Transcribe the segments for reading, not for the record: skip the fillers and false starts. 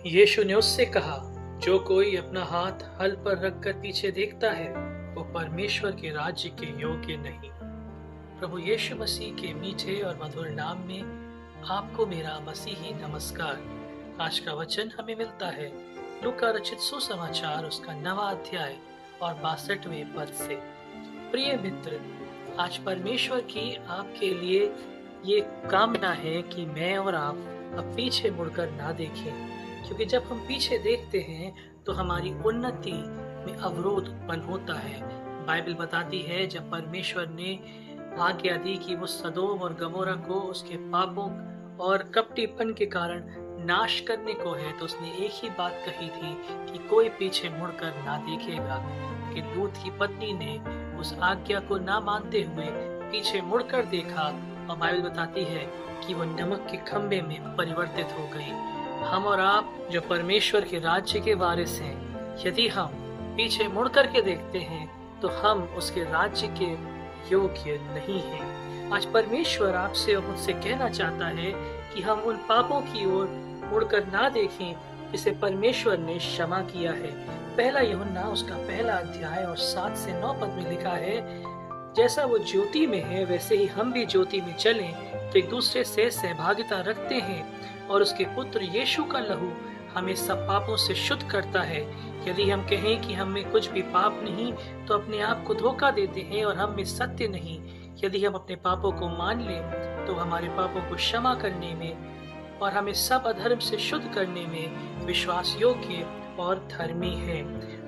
यीशु ने उससे कहा, जो कोई अपना हाथ हल पर रखकर पीछे देखता है वो परमेश्वर के राज्य के योग्य नहीं। प्रभु यीशु मसीह के मीठे और मधुर नाम में आपको मेरा मसीही नमस्कार। आज का वचन हमें मिलता है लूका रचित सुसमाचार उसका 9वां अध्याय और 62वें पद से। प्रिय मित्र, आज परमेश्वर की आपके लिए ये कामना है कि मैं और आप अब पीछे मुड़कर ना देखें, क्योंकि जब हम पीछे देखते हैं तो हमारी उन्नति में अवरोध उत्पन्न होता है। बाइबल बताती है जब परमेश्वर ने आज्ञा दी कि वो सदोम और गमोरा को उसके पापों और कपटीपन के कारण नाश करने को है, तो उसने एक ही बात कही थी कि कोई पीछे मुड़कर ना देखेगा। कि लूत की पत्नी ने उस आज्ञा को ना मानते हुए पीछे मुड़कर देखा और बाइबल बताती है कि वो नमक के खंबे में परिवर्तित हो गई। हम और आप जो परमेश्वर के राज्य के वारिस हैं, यदि हम पीछे मुड़ करके देखते हैं तो हम उसके राज्य के योग्य नहीं हैं। आज परमेश्वर आपसे और मुझसे कहना चाहता है कि हम उन पापों की ओर मुड़कर ना देखें जिसे परमेश्वर ने क्षमा किया है। पहला यूहन्ना उसका पहला अध्याय और 7 से 9 पद में लिखा है, जैसा वो ज्योति में है वैसे ही हम भी ज्योति में चलें तो एक दूसरे से सहभागिता रखते हैं और उसके पुत्र यीशु का लहू हमें सब पापों से शुद्ध करता है। यदि हम कहें कि हम में कुछ भी पाप नहीं तो अपने आप को धोखा देते हैं और हम में सत्य नहीं। यदि हम अपने पापों को मान लें तो हमारे पापों को क्षमा करने में और हमें सब अधर्म से शुद्ध करने में विश्वास योग्य और धर्मी है।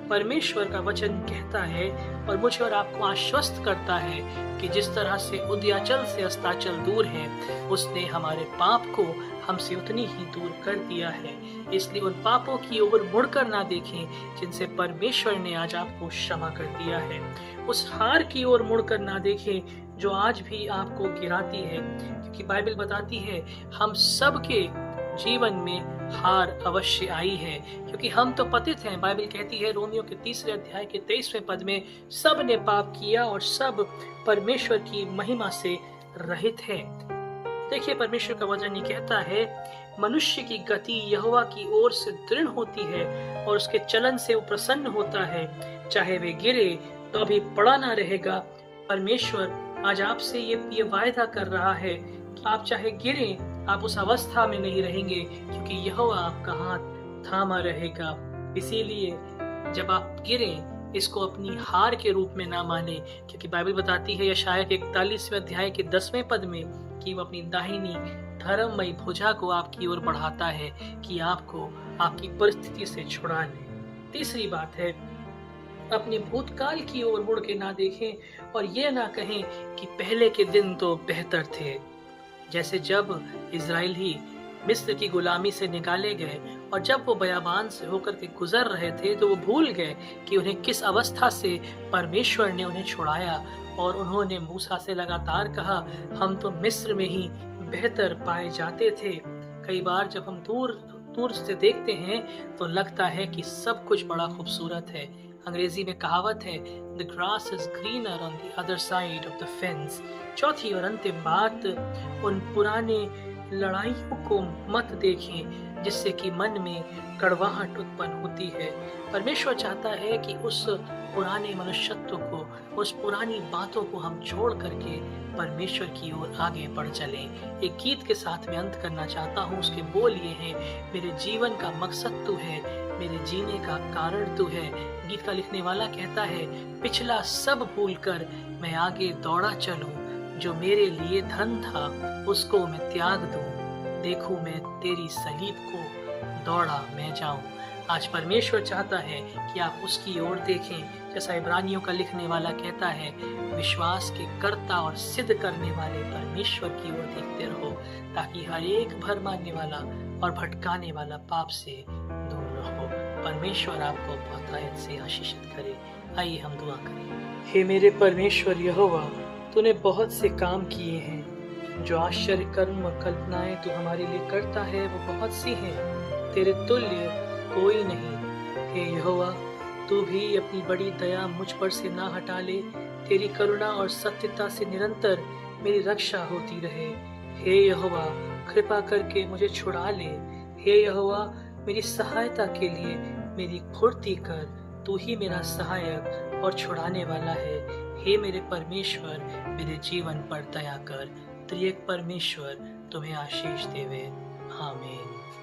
परमेश्वर का वचन कहता है और मुझे और आपको आश्वस्त करता है कि जिस तरह से उदयाचल से अस्ताचल दूर है, उसने हमारे पाप को हमसे उतनी ही दूर कर दिया है। इसलिए उन पापों की ओर मुड़कर ना देखें जिनसे परमेश्वर ने आज आपको क्षमा कर दिया है। उस हार की ओर मुड़कर ना देखें जो आज भी आपको गिराती है, क्योंकि बाइबल बताती है हम सबके जीवन में हार अवश्य आई है, क्योंकि हम तो पतित हैं। बाइबल कहती है रोमियो के 3 अध्याय के 23वें पद में, सब ने पाप किया और सब परमेश्वर की महिमा से रहित है। देखिए, परमेश्वर का वचन ये कहता है, मनुष्य की गति यहोवा की ओर से दृढ़ होती है और उसके चलन से वो प्रसन्न होता है। चाहे वे गिरे तो अभी पड़ा ना रहेगा। परमेश्वर आज आपसे ये वायदा कर रहा है कि आप चाहे गिरे, आप उस अवस्था में नहीं रहेंगे, क्योंकि यहोवा आपका हाथ थामा रहेगा। इसीलिए जब आप गिरें, इसको अपनी हार के रूप में ना माने, क्योंकि बाइबल बताती है यशायाह के 41वें अध्याय के 10वें पद में कि वो अपनी दाहिनी धर्ममयी भुजा को आपकी ओर बढ़ाता है कि आपको आपकी परिस्थिति से छुड़ा ले। तीसरी बात है, अपने भूतकाल की ओर मुड़ के ना देखें और ये ना कहें कि पहले के दिन तो बेहतर थे। जैसे जब इजरायली मिस्र की गुलामी से निकाले गए और जब वो बयाबान से होकर के गुजर रहे थे तो वो भूल गए कि उन्हें किस अवस्था से परमेश्वर ने उन्हें छुड़ाया, और उन्होंने मूसा से लगातार कहा, हम तो मिस्र में ही बेहतर पाए जाते थे। कई बार जब हम दूर से देखते हैं तो लगता है कि सब कुछ बड़ा खूबसूरत है। अंग्रेजी में कहावत है, The grass is greener on the other side of the fence। चौथी और अंतिम बात, उन पुराने लड़ाइयों को मत देखें जिससे कि मन में कड़वाहट उत्पन्न होती है। परमेश्वर चाहता है कि उस पुराने मनुष्यत्व को, उस पुरानी बातों को हम छोड़ करके परमेश्वर की ओर आगे बढ़ चले। एक गीत के साथ में अंत करना चाहता हूँ। उसके बोल ये हैं, मेरे जीवन का मकसद तू है, मेरे जीने का कारण तू है। गीत का लिखने वाला कहता है, पिछला सब भूल कर मैं आगे दौड़ा चलूं, जो मेरे लिए धन था उसको मैं त्याग दूं, देखूं मैं तेरी सलीब को दौड़ा मैं जाऊं। आज परमेश्वर चाहता है कि आप उसकी ओर देखें, जैसा इब्रानियों का लिखने वाला कहता है, विश्वास के कर्ता और सिद्ध करने वाले परमेश्वर की ओर देखते रहो, ताकि हर एक भर मानने वाला और भटकाने वाला पाप से दूर रहो। परमेश्वर आपको बहुतायत से आशीषित करे। आइए हम दुआ करें। हे मेरे परमेश्वर यहोवा, तूने बहुत से काम किए हैं। जो आश्चर्य कर्म और कल्पनाएं तू हमारे लिए करता है वो बहुत सी हैं, तेरे तुल्य कोई नहीं। हे यहोवा, तू भी अपनी बड़ी दया मुझ पर से ना हटा ले। तेरी करुणा और सत्यता से निरंतर मेरी रक्षा होती रहे। हे यहोवा, कृपा करके मुझे छुड़ा ले। हे यहोवा, मेरी सहायता के लिए मेरी फुर्ती कर। तू ही मेरा सहायक और छुड़ाने वाला है। हे मेरे परमेश्वर, मेरे जीवन पर दया कर। त्रिएक परमेश्वर तुम्हें आशीष देवे। आमीन।